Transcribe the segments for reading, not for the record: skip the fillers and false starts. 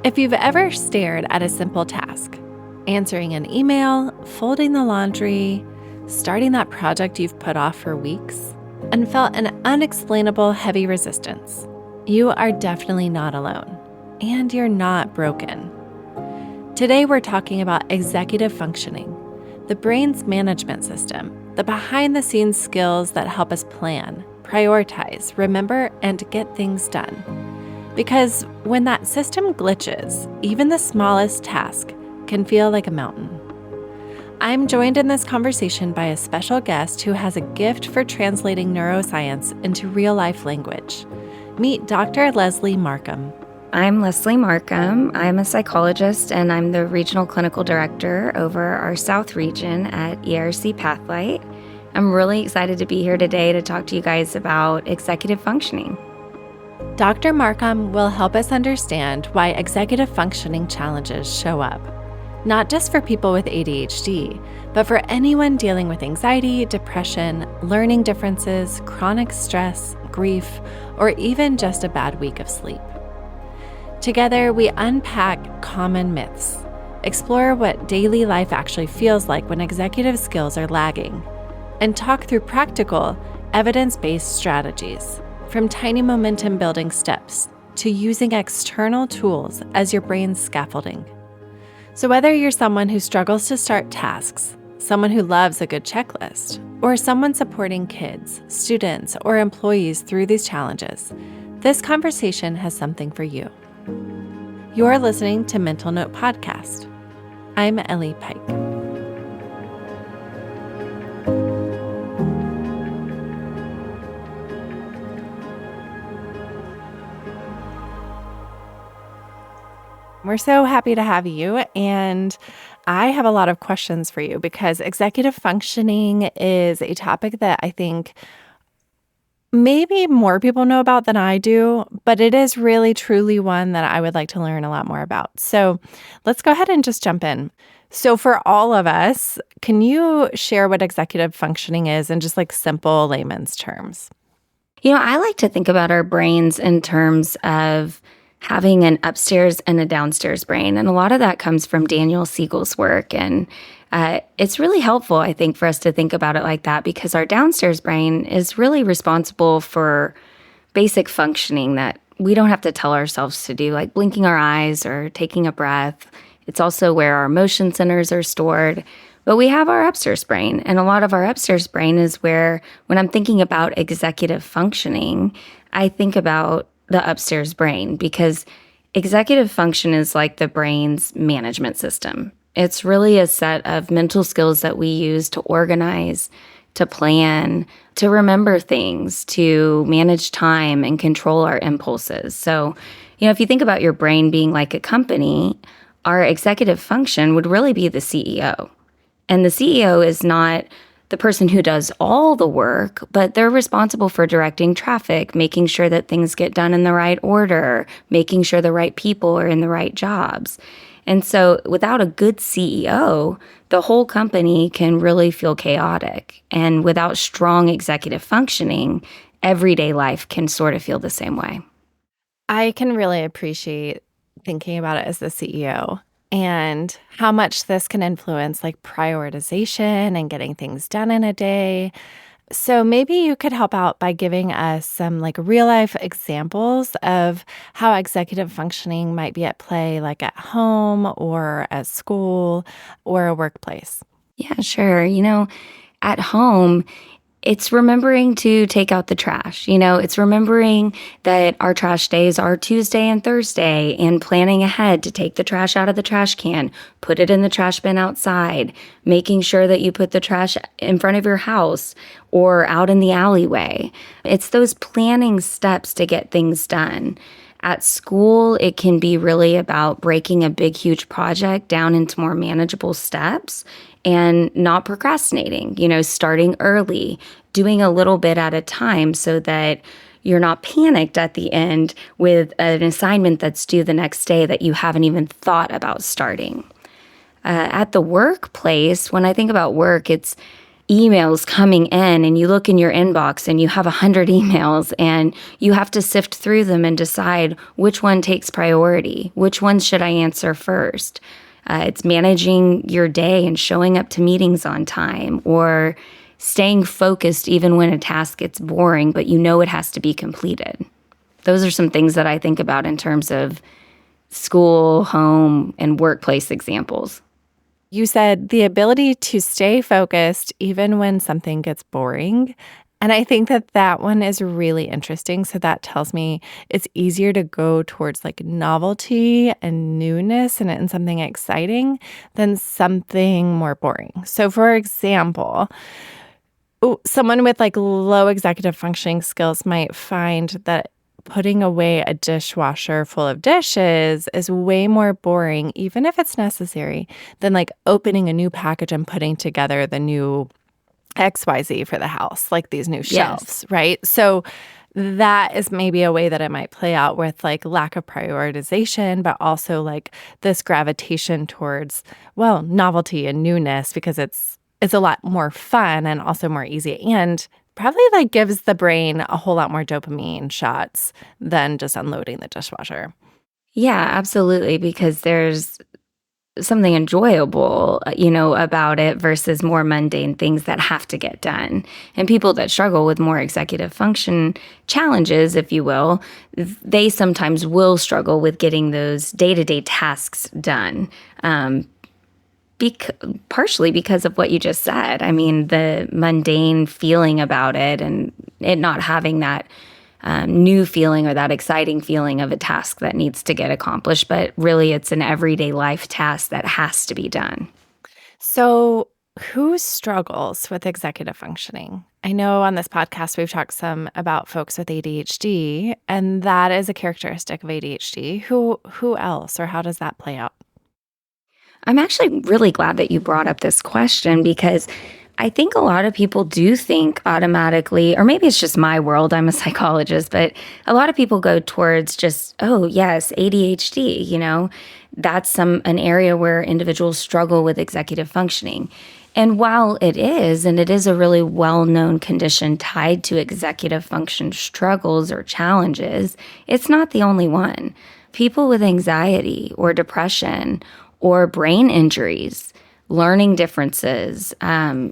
If you've ever stared at a simple task, answering an email, folding the laundry, starting that project you've put off for weeks, and felt an unexplainable heavy resistance, you are definitely not alone, and you're not broken. Today we're talking about executive functioning, the brain's management system, the behind-the-scenes skills that help us plan, prioritize, remember, and get things done. Because when that system glitches, even the smallest task can feel like a mountain. I'm joined in this conversation by a special guest who has a gift for translating neuroscience into real-life language. Meet Dr. Leslee Marcom. I'm Leslee Marcom. I'm a psychologist, and I'm the Regional Clinical Director over our South region at ERC Pathlight. I'm really excited to be here today to talk to you guys about executive functioning. Dr. Marcom will help us understand why executive functioning challenges show up, not just for people with ADHD, but for anyone dealing with anxiety, depression, learning differences, chronic stress, grief, or even just a bad week of sleep. Together, we unpack common myths, explore what daily life actually feels like when executive skills are lagging, and talk through practical, evidence-based strategies, from tiny momentum-building steps to using external tools as your brain's scaffolding. So whether you're someone who struggles to start tasks, someone who loves a good checklist, or someone supporting kids, students, or employees through these challenges, this conversation has something for you. You're listening to Mental Note Podcast. I'm Ellie Pike. We're so happy to have you, and I have a lot of questions for you because executive functioning is a topic that I think maybe more people know about than I do, but it is really truly one that I would like to learn a lot more about. So let's go ahead and just jump in. So for all of us, can you share what executive functioning is in just like simple layman's terms? I like to think about our brains in terms of having an upstairs and a downstairs brain. And a lot of that comes from Daniel Siegel's work. And it's really helpful, I think, for us to think about it like that because our downstairs brain is really responsible for basic functioning that we don't have to tell ourselves to do, like blinking our eyes or taking a breath. It's also where our emotion centers are stored. But we have our upstairs brain, and a lot of our upstairs brain is where, when I'm thinking about executive functioning, I think about the upstairs brain because executive function is like the brain's management system. It's really a set of mental skills that we use to organize, to plan, to remember things, to manage time and control our impulses. So, if you think about your brain being like a company, our executive function would really be the CEO. And the CEO is not the person who does all the work, but they're responsible for directing traffic, making sure that things get done in the right order, making sure the right people are in the right jobs. And so without a good CEO, the whole company can really feel chaotic. And without strong executive functioning, everyday life can sort of feel the same way. I can really appreciate thinking about it as the CEO and how much this can influence like prioritization and getting things done in a day. So maybe you could help out by giving us some like real life examples of how executive functioning might be at play, like at home or at school or a workplace. Yeah, sure. At home, it's remembering to take out the trash. It's remembering that our trash days are Tuesday and Thursday and planning ahead to take the trash out of the trash can, put it in the trash bin outside, making sure that you put the trash in front of your house or out in the alleyway. It's those planning steps to get things done. At school, it can be really about breaking a big, huge project down into more manageable steps and not procrastinating, starting early, doing a little bit at a time so that you're not panicked at the end with an assignment that's due the next day that you haven't even thought about starting. At the workplace, when I think about work, it's emails coming in, and you look in your inbox and you have 100 emails, and you have to sift through them and decide which one takes priority, which ones should I answer first. It's managing your day and showing up to meetings on time, or staying focused even when a task gets boring, but you know it has to be completed. Those are some things that I think about in terms of school, home, and workplace examples. You said the ability to stay focused even when something gets boring. And I think that that one is really interesting. So that tells me it's easier to go towards like novelty and newness and something exciting than something more boring. So for example, someone with like low executive functioning skills might find that putting away a dishwasher full of dishes is way more boring, even if it's necessary, than like opening a new package and putting together the new XYZ for the house, like these new shelves, right? So that is maybe a way that it might play out with like lack of prioritization, but also like this gravitation towards, well, novelty and newness because it's a lot more fun and also more easy, and probably like gives the brain a whole lot more dopamine shots than just unloading the dishwasher. Yeah, absolutely, because there's something enjoyable, about it versus more mundane things that have to get done. And people that struggle with more executive function challenges, if you will, they sometimes will struggle with getting those day-to-day tasks done. Partially because of what you just said. I mean, the mundane feeling about it and it not having that new feeling or that exciting feeling of a task that needs to get accomplished, but really it's an everyday life task that has to be done. So, who struggles with executive functioning? I know on this podcast we've talked some about folks with ADHD, and that is a characteristic of ADHD. Who else, or how does that play out? I'm actually really glad that you brought up this question, because I think a lot of people do think automatically, or maybe it's just my world, I'm a psychologist, but a lot of people go towards just, oh, yes, ADHD, that's an area where individuals struggle with executive functioning. And while it is, and it is a really well-known condition tied to executive function struggles or challenges, it's not the only one. People with anxiety or depression or brain injuries, learning differences,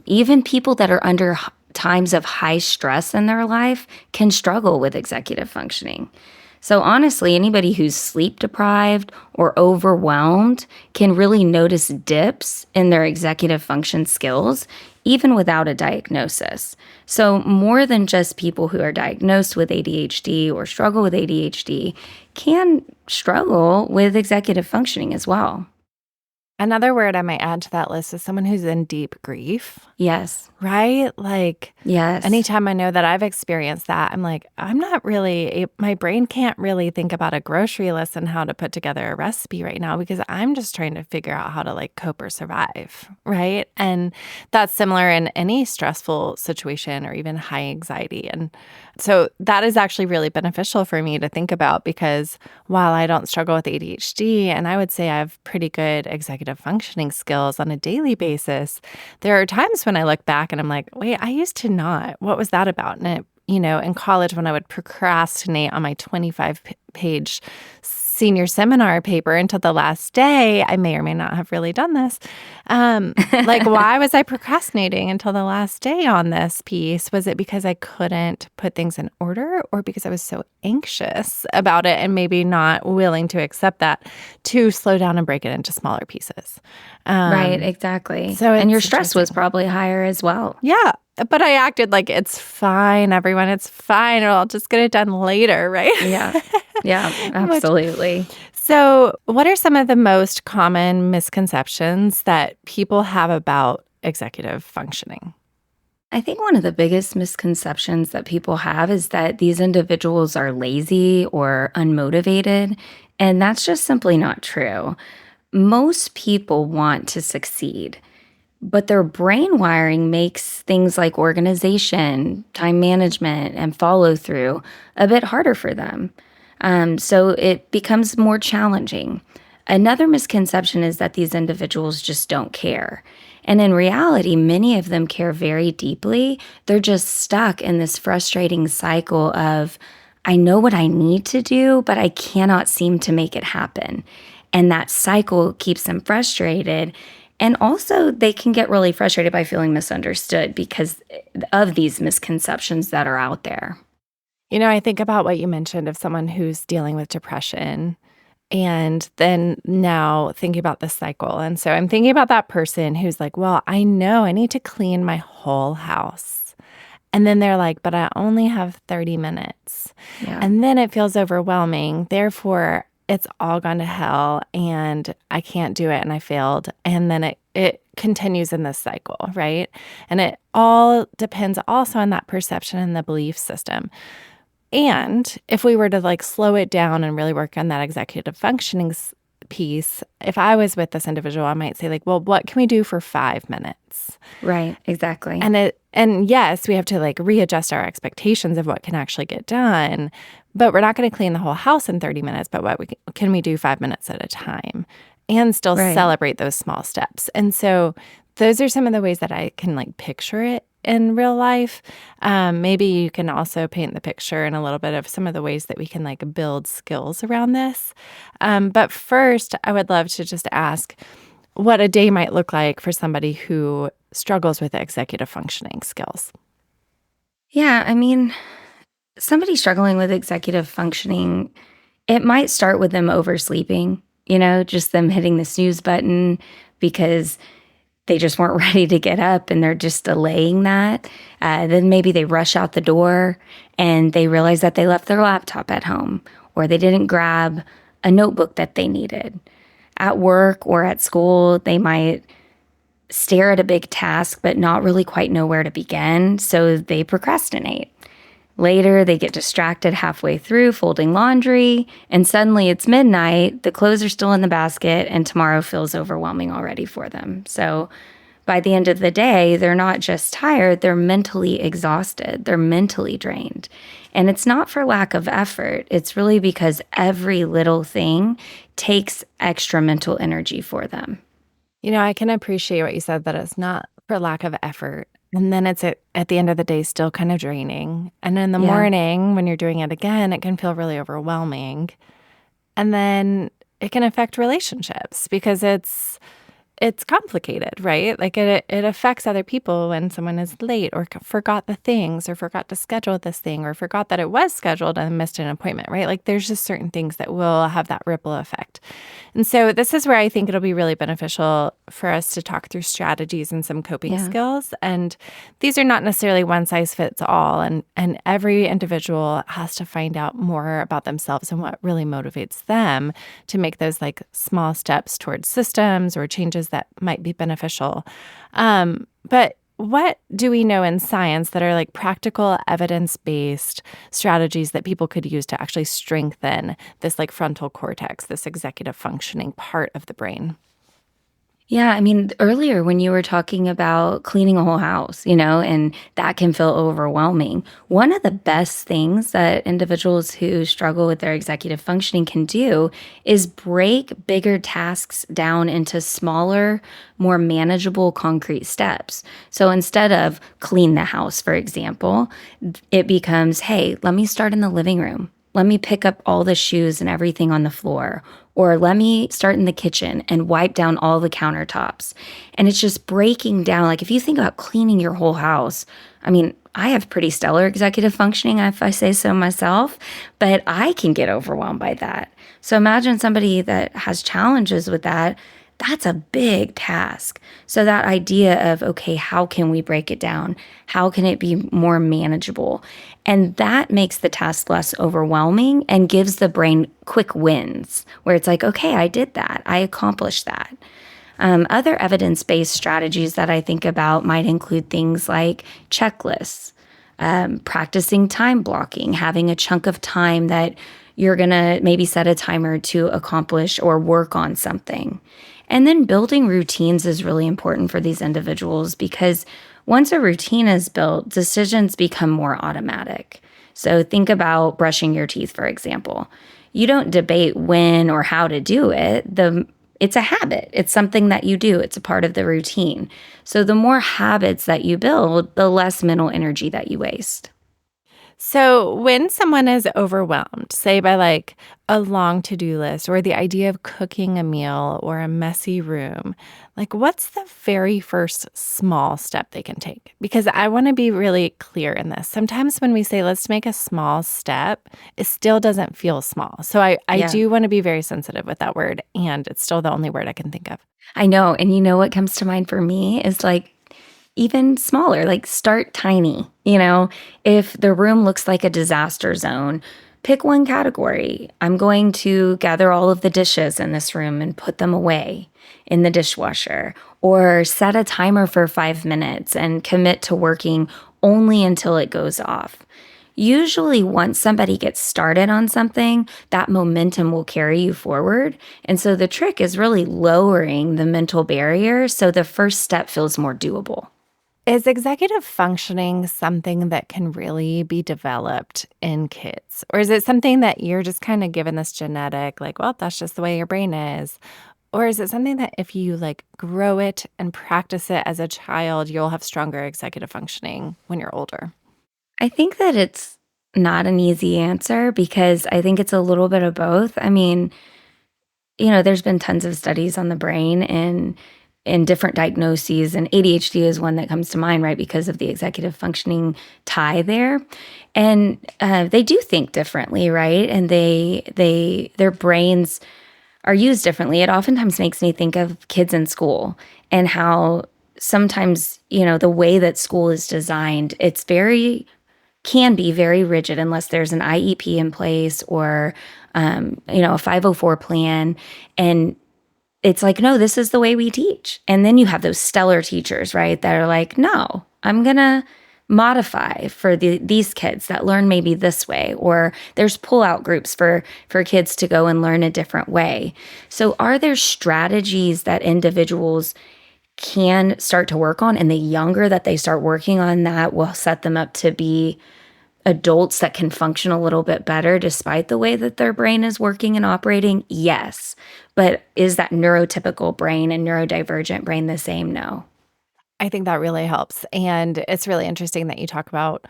even people that are under times of high stress in their life can struggle with executive functioning. So honestly, anybody who's sleep deprived or overwhelmed can really notice dips in their executive function skills, even without a diagnosis. So more than just people who are diagnosed with ADHD or struggle with ADHD can struggle with executive functioning as well. Another word I might add to that list is someone who's in deep grief, Yes. right? Like, Yes. anytime I know that I've experienced that, I'm like, my brain can't really think about a grocery list and how to put together a recipe right now because I'm just trying to figure out how to like cope or survive, right? And that's similar in any stressful situation or even high anxiety. And so that is actually really beneficial for me to think about because while I don't struggle with ADHD and I would say I have pretty good executive functioning skills on a daily basis, there are times when I look back and I'm like, wait, I used to not. What was that about? And in college when I would procrastinate on my 25-page senior seminar paper until the last day, I may or may not have really done this. Like, why was I procrastinating until the last day on this piece? Was it because I couldn't put things in order or because I was so anxious about it and maybe not willing to accept that to slow down and break it into smaller pieces? Right, exactly. And your stress was probably higher as well. Yeah. But I acted like it's fine, everyone. It's fine. Or I'll just get it done later, right? Yeah. Yeah, absolutely. So, what are some of the most common misconceptions that people have about executive functioning? I think one of the biggest misconceptions that people have is that these individuals are lazy or unmotivated, and that's just simply not true. Most people want to succeed, but their brain wiring makes things like organization, time management, and follow through a bit harder for them. So it becomes more challenging. Another misconception is that these individuals just don't care. And in reality, many of them care very deeply. They're just stuck in this frustrating cycle of, I know what I need to do, but I cannot seem to make it happen. And that cycle keeps them frustrated. And also, they can get really frustrated by feeling misunderstood because of these misconceptions that are out there. I think about what you mentioned of someone who's dealing with depression and then now thinking about the cycle. And so I'm thinking about that person who's like, well, I know I need to clean my whole house. And then they're like, but I only have 30 minutes. Yeah. And then it feels overwhelming. Therefore, it's all gone to hell and I can't do it and I failed. And then it continues in this cycle, right? And it all depends also on that perception and the belief system. And if we were to like slow it down and really work on that executive functioning piece, if I was with this individual, I might say like, well, what can we do for 5 minutes? Right, exactly. And yes, we have to like readjust our expectations of what can actually get done, but we're not going to clean the whole house in 30 minutes, but what can we do 5 minutes at a time and still celebrate those small steps? And so those are some of the ways that I can like picture it in real life. Maybe you can also paint the picture in a little bit of some of the ways that we can like build skills around this. But first, I would love to just ask what a day might look like for somebody who struggles with executive functioning skills. Yeah, I mean, somebody struggling with executive functioning, it might start with them oversleeping, just them hitting the snooze button because they just weren't ready to get up and they're just delaying that. Then maybe they rush out the door and they realize that they left their laptop at home or they didn't grab a notebook that they needed. At work or at school, they might stare at a big task but not really quite know where to begin, so they procrastinate. Later, they get distracted halfway through folding laundry, and suddenly it's midnight, the clothes are still in the basket, and tomorrow feels overwhelming already for them. So by the end of the day, they're not just tired, they're mentally exhausted, they're mentally drained. And it's not for lack of effort, it's really because every little thing takes extra mental energy for them. I can appreciate what you said, that it's not for lack of effort. And then it's at the end of the day still kind of draining. And in the morning, when you're doing it again, it can feel really overwhelming. And then it can affect relationships because it's complicated, right? Like it affects other people when someone is late or forgot the things or forgot to schedule this thing or forgot that it was scheduled and missed an appointment, right? Like there's just certain things that will have that ripple effect. And so this is where I think it'll be really beneficial for us to talk through strategies and some coping skills. And these are not necessarily one size fits all. And every individual has to find out more about themselves and what really motivates them to make those like small steps towards systems or changes that might be beneficial. But what do we know in science that are like practical evidence-based strategies that people could use to actually strengthen this like frontal cortex, this executive functioning part of the brain? Yeah, I mean, earlier when you were talking about cleaning a whole house, and that can feel overwhelming. One of the best things that individuals who struggle with their executive functioning can do is break bigger tasks down into smaller, more manageable, concrete steps. So instead of clean the house, for example, it becomes, hey, let me start in the living room. Let me pick up all the shoes and everything on the floor. Or let me start in the kitchen and wipe down all the countertops. And it's just breaking down. Like if you think about cleaning your whole house, I mean, I have pretty stellar executive functioning, if I say so myself, but I can get overwhelmed by that. So imagine somebody that has challenges with that. That's a big task. So that idea of, okay, how can we break it down? How can it be more manageable? And that makes the task less overwhelming and gives the brain quick wins where it's like, okay, I did that. I accomplished that. Other evidence-based strategies that I think about might include things like checklists, practicing time blocking, having a chunk of time that you're going to maybe set a timer to accomplish or work on something. And then building routines is really important for these individuals because once a routine is built, decisions become more automatic. So think about brushing your teeth, for example. You don't debate when or how to do it. The It's a habit. It's something that you do. It's a part of the routine. So the more habits that you build, the less mental energy that you waste. So, when someone is overwhelmed, say by like a long to do list or the idea of cooking a meal or a messy room, like what's the very first small step they can take? Because I want to be really clear in this. Sometimes when we say let's make a small step, it still doesn't feel small. So, I Yeah. do want to be very sensitive with that word, and it's still the only word I can think of. I know. And you know what comes to mind for me is like even smaller, like start tiny. If the room looks like a disaster zone, pick one category. I'm going to gather all of the dishes in this room and put them away in the dishwasher, or set a timer for 5 minutes and commit to working only until it goes off. Usually, once somebody gets started on something, that momentum will carry you forward. And so the trick is really lowering the mental barrier so the first step feels more doable. Is executive functioning something that can really be developed in kids? Or is it something that you're just kind of given this genetic, like, well, that's just the way your brain is? Or is it something that if you like grow it and practice it as a child, you'll have stronger executive functioning when you're older? I think that it's not an easy answer because I think it's a little bit of both. I mean, there's been tons of studies on the brain and different diagnoses, and ADHD is one that comes to mind, right, because of the executive functioning tie there. And they do think differently, right? And their brains are used differently. It oftentimes makes me think of kids in school and how sometimes, the way that school is designed, can be very rigid unless there's an IEP in place or, a 504 plan. And it's like, no, this is the way we teach. And then you have those stellar teachers, right, that are like, no, I'm going to modify for these kids that learn maybe this way, or there's pull-out groups for kids to go and learn a different way. So are there strategies that individuals can start to work on, and the younger that they start working on that will set them up to be adults that can function a little bit better despite the way that their brain is working and operating? Yes. But is that neurotypical brain and neurodivergent brain the same? No. I think that really helps. And it's really interesting that you talk about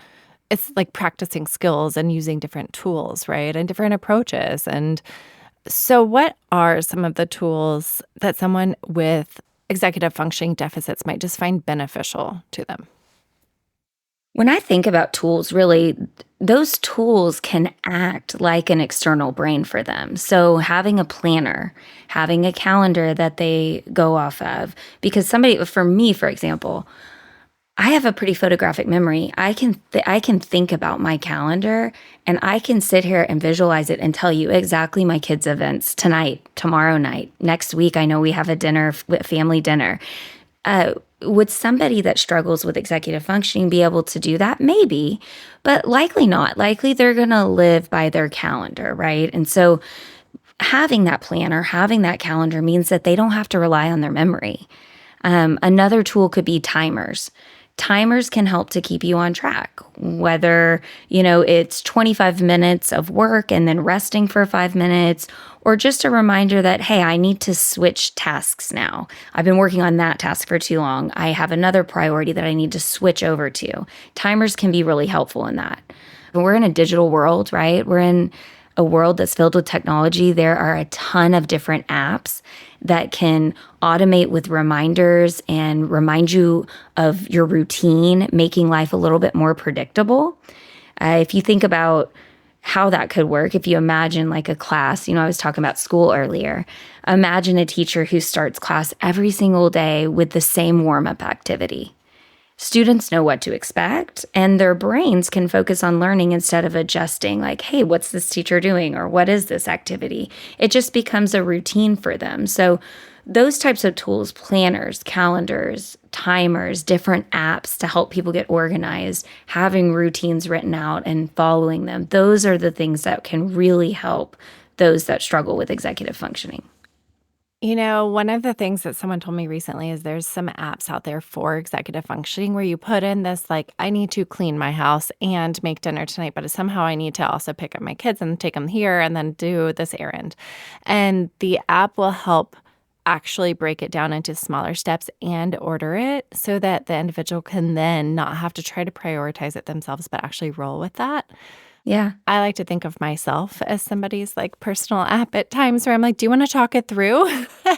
it's like practicing skills and using different tools, right? And different approaches. And so, what are some of the tools that someone with executive functioning deficits might just find beneficial to them? When I think about tools, really, those tools can act like an external brain for them. So, having a planner, having a calendar that they go off of, because for me, for example, I have a pretty photographic memory. I can think about my calendar and I can sit here and visualize it and tell you exactly my kids' events tonight, tomorrow night, next week. I know we have a family dinner. Would somebody that struggles with executive functioning be able to do that? Maybe, but likely not. Likely they're going to live by their calendar, right? And so having that planner, having that calendar means that they don't have to rely on their memory. Another tool could be timers. Timers can help to keep you on track, whether, it's 25 minutes of work and then resting for 5 minutes, or just a reminder that, hey, I need to switch tasks now. I've been working on that task for too long. I have another priority that I need to switch over to. Timers can be really helpful in that. We're in a digital world, right? We're in a world that's filled with technology. There are a ton of different apps that can automate with reminders and remind you of your routine, making life a little bit more predictable. If you think about how that could work, if you imagine like a class, I was talking about school earlier. Imagine a teacher who starts class every single day with the same warm-up activity. Students know what to expect, and their brains can focus on learning instead of adjusting, like, hey, what's this teacher doing? Or what is this activity? It just becomes a routine for them. So those types of tools, planners, calendars, timers, different apps to help people get organized, having routines written out and following them, those are the things that can really help those that struggle with executive functioning. One of the things that someone told me recently is there's some apps out there for executive functioning where you put in this, like, I need to clean my house and make dinner tonight, but somehow I need to also pick up my kids and take them here and then do this errand. And the app will help actually break it down into smaller steps and order it so that the individual can then not have to try to prioritize it themselves, but actually roll with that. Yeah. I like to think of myself as somebody's like personal app at times where I'm like, do you want to talk it through?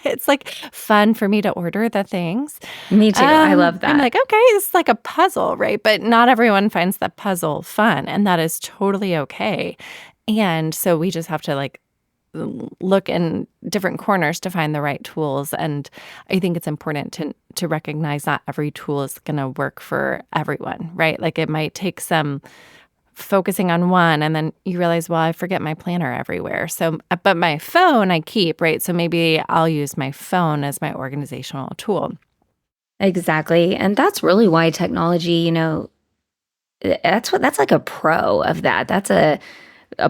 It's like fun for me to order the things. Me too. I love I'm that. like, okay, it's like a puzzle, right? But not everyone finds the puzzle fun, and that is totally okay. And so we just have to like look in different corners to find the right tools. And I think it's important to recognize not every tool is going to work for everyone, right? Like it might take some focusing on one, and then you realize, well, I forget my planner everywhere. So, but my phone I keep, right? So maybe I'll use my phone as my organizational tool. Exactly. And that's really why technology, that's like a pro of that. That's a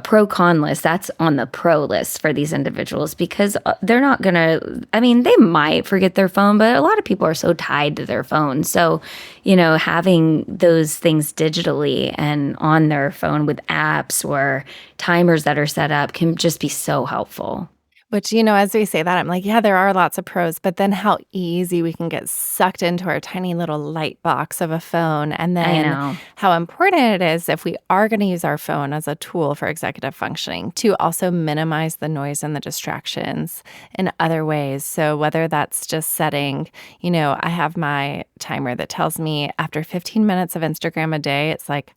pro con list. That's on the pro list for these individuals because they're not going to, I mean, they might forget their phone, but a lot of people are so tied to their phone. So, having those things digitally and on their phone with apps or timers that are set up can just be so helpful. Which, as we say that, I'm like, yeah, there are lots of pros, but then how easy we can get sucked into our tiny little light box of a phone. And I then know. how important it is if we are going to use our phone as a tool for executive functioning to also minimize the noise and the distractions in other ways. So whether that's just setting, I have my timer that tells me after 15 minutes of Instagram a day, it's like,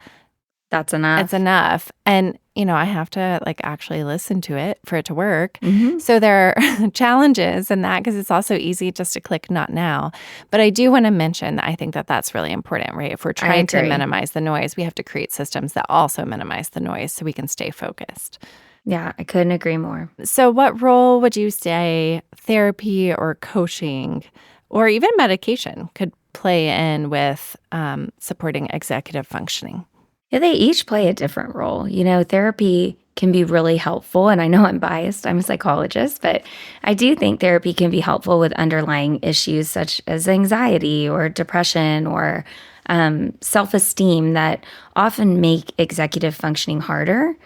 That's enough. it's enough. And, I have to like actually listen to it for it to work. Hmm. So there are challenges in that because it's also easy just to click not now. But I do want to mention that I think that that's really important, right? If we're trying to agree. minimize the noise, we have to create systems that also minimize the noise so we can stay focused. Yeah, I couldn't agree more. So what role would you say therapy or coaching or even medication could play in with supporting executive functioning? Yeah, they each play a different role. Therapy can be really helpful. And I know I'm biased, I'm a psychologist, but I do think therapy can be helpful with underlying issues such as anxiety or depression or self esteem that often make executive functioning harder.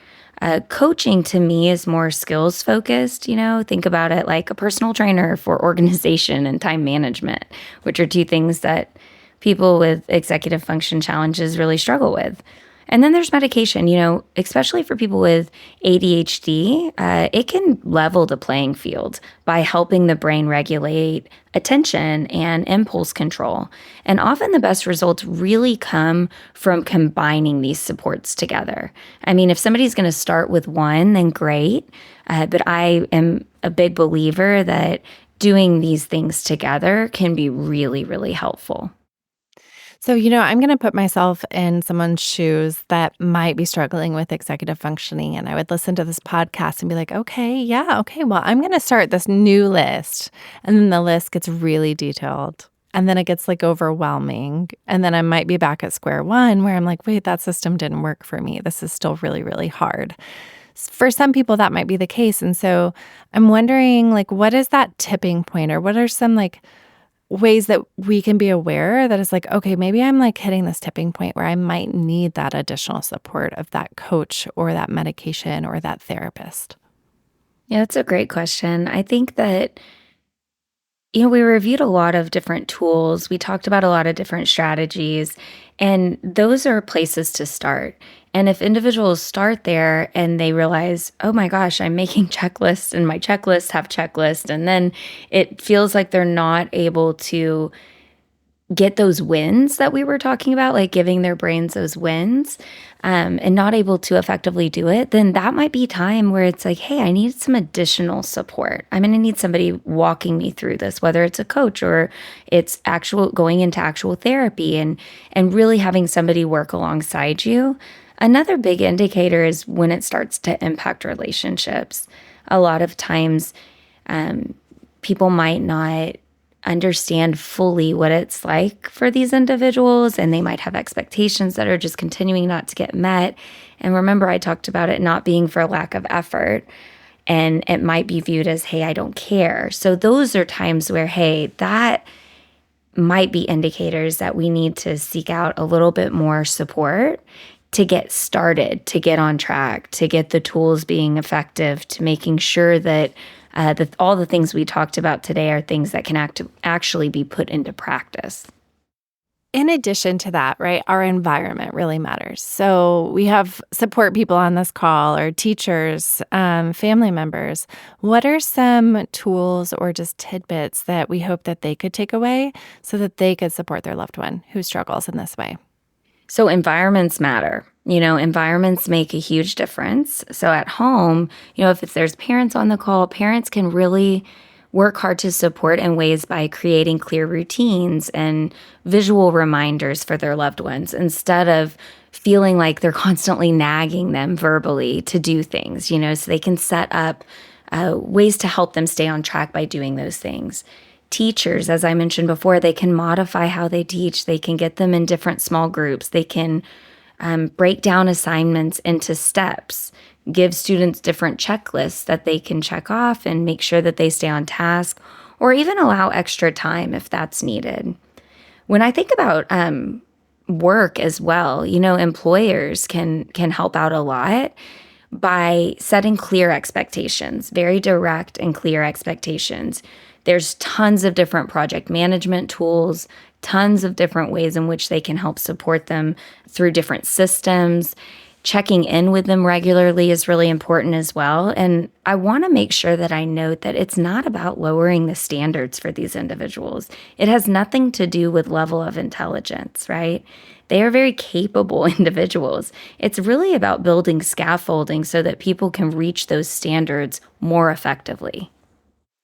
Coaching to me is more skills focused. Think about it like a personal trainer for organization and time management, which are two things that people with executive function challenges really struggle with. And then there's medication, especially for people with ADHD, it can level the playing field by helping the brain regulate attention and impulse control. And often the best results really come from combining these supports together. I mean, if somebody's going to start with one, then great. But I am a big believer that doing these things together can be really, really helpful. So, I'm going to put myself in someone's shoes that might be struggling with executive functioning. And I would listen to this podcast and be like, okay, yeah, okay, well, I'm going to start this new list. And then the list gets really detailed. And then it gets like overwhelming. And then I might be back at square one where I'm like, wait, that system didn't work for me. This is still really, really hard. For some people, that might be the case. And so I'm wondering, like, what is that tipping point or what are some like ways that we can be aware that it's like, okay, maybe I'm like hitting this tipping point where I might need that additional support of that coach or that medication or that therapist? Yeah, that's a great question. I think that, we reviewed a lot of different tools. We talked about a lot of different strategies, and those are places to start. And if individuals start there and they realize, oh my gosh, I'm making checklists and my checklists have checklists, and then it feels like they're not able to get those wins that we were talking about, like giving their brains those wins, and not able to effectively do it, then that might be time where it's like, hey, I need some additional support. I'm going to need somebody walking me through this, whether it's a coach or it's actual going into actual therapy and really having somebody work alongside you. Another big indicator is when it starts to impact relationships. A lot of times, people might not understand fully what it's like for these individuals, and they might have expectations that are just continuing not to get met. And remember, I talked about it not being for lack of effort, and it might be viewed as, hey, I don't care. So those are times where, hey, that might be indicators that we need to seek out a little bit more support to get started, to get on track, to get the tools being effective, to making sure that all the things we talked about today are things that can actually be put into practice. In addition to that, right, our environment really matters. So we have support people on this call or teachers, family members. What are some tools or just tidbits that we hope that they could take away so that they could support their loved one who struggles in this way? So environments matter. Environments make a huge difference. So at home, if there's parents on the call, parents can really work hard to support in ways by creating clear routines and visual reminders for their loved ones instead of feeling like they're constantly nagging them verbally to do things, so they can set up ways to help them stay on track by doing those things. Teachers, as I mentioned before, they can modify how they teach. They can get them in different small groups. They can break down assignments into steps, give students different checklists that they can check off and make sure that they stay on task, or even allow extra time if that's needed. When I think about work as well, employers can help out a lot by setting clear expectations, very direct and clear expectations. There's tons of different project management tools, tons of different ways in which they can help support them through different systems. Checking in with them regularly is really important as well. And I want to make sure that I note that it's not about lowering the standards for these individuals. It has nothing to do with level of intelligence, right? They are very capable individuals. It's really about building scaffolding so that people can reach those standards more effectively.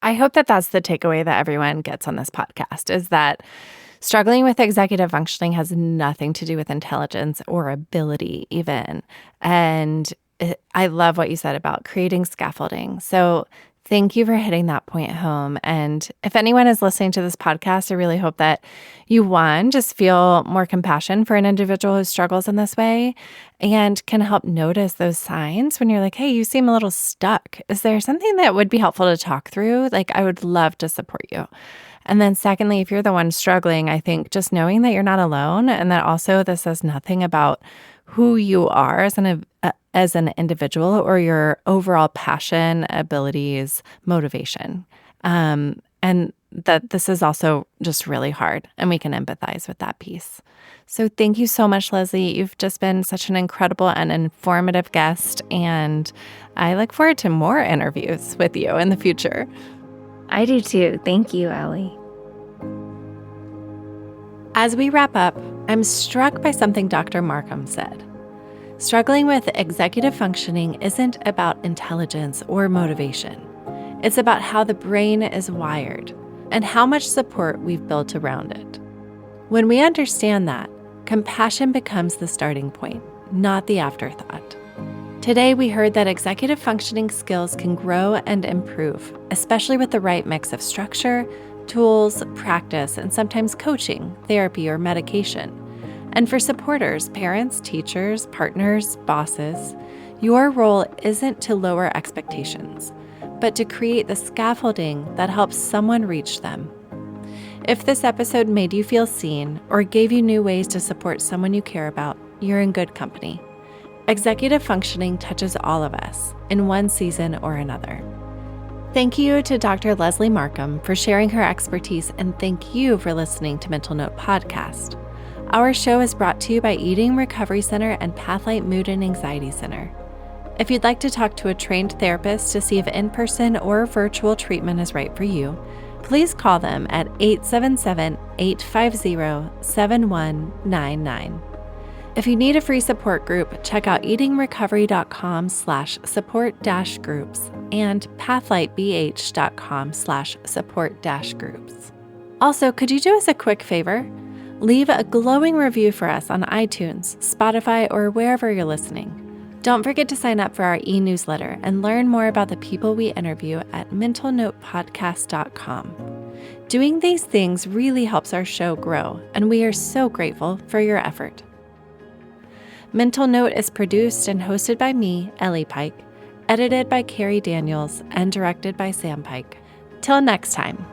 I hope that that's the takeaway that everyone gets on this podcast, is that struggling with executive functioning has nothing to do with intelligence or ability even. And I love what you said about creating scaffolding. So thank you for hitting that point home. And if anyone is listening to this podcast, I really hope that you, one, just feel more compassion for an individual who struggles in this way and can help notice those signs when you're like, hey, you seem a little stuck. Is there something that would be helpful to talk through? Like, I would love to support you. And then secondly, if you're the one struggling, I think just knowing that you're not alone and that also this says nothing about who you are as an individual or your overall passion, abilities, motivation. And that this is also just really hard and we can empathize with that piece. So thank you so much, Leslee. You've just been such an incredible and informative guest, and I look forward to more interviews with you in the future. I do too. Thank you, Allie. As we wrap up, I'm struck by something Dr. Marcom said. Struggling with executive functioning isn't about intelligence or motivation. It's about how the brain is wired and how much support we've built around it. When we understand that, compassion becomes the starting point, not the afterthought. Today, we heard that executive functioning skills can grow and improve, especially with the right mix of structure, tools, practice, and sometimes coaching, therapy, or medication. And for supporters, parents, teachers, partners, bosses, your role isn't to lower expectations, but to create the scaffolding that helps someone reach them. If this episode made you feel seen or gave you new ways to support someone you care about, you're in good company. Executive functioning touches all of us in one season or another. Thank you to Dr. Leslee Marcom for sharing her expertise, and thank you for listening to Mental Note Podcast. Our show is brought to you by Eating Recovery Center and Pathlight Mood and Anxiety Center. If you'd like to talk to a trained therapist to see if in-person or virtual treatment is right for you, please call them at 877-850-7199. If you need a free support group, check out eatingrecovery.com/support-groups and pathlightbh.com/support-groups. Also, could you do us a quick favor? Leave a glowing review for us on iTunes, Spotify, or wherever you're listening. Don't forget to sign up for our e-newsletter and learn more about the people we interview at mentalnotepodcast.com. Doing these things really helps our show grow, and we are so grateful for your effort. Mental Note is produced and hosted by me, Ellie Pike, edited by Carrie Daniels, and directed by Sam Pike. Till next time.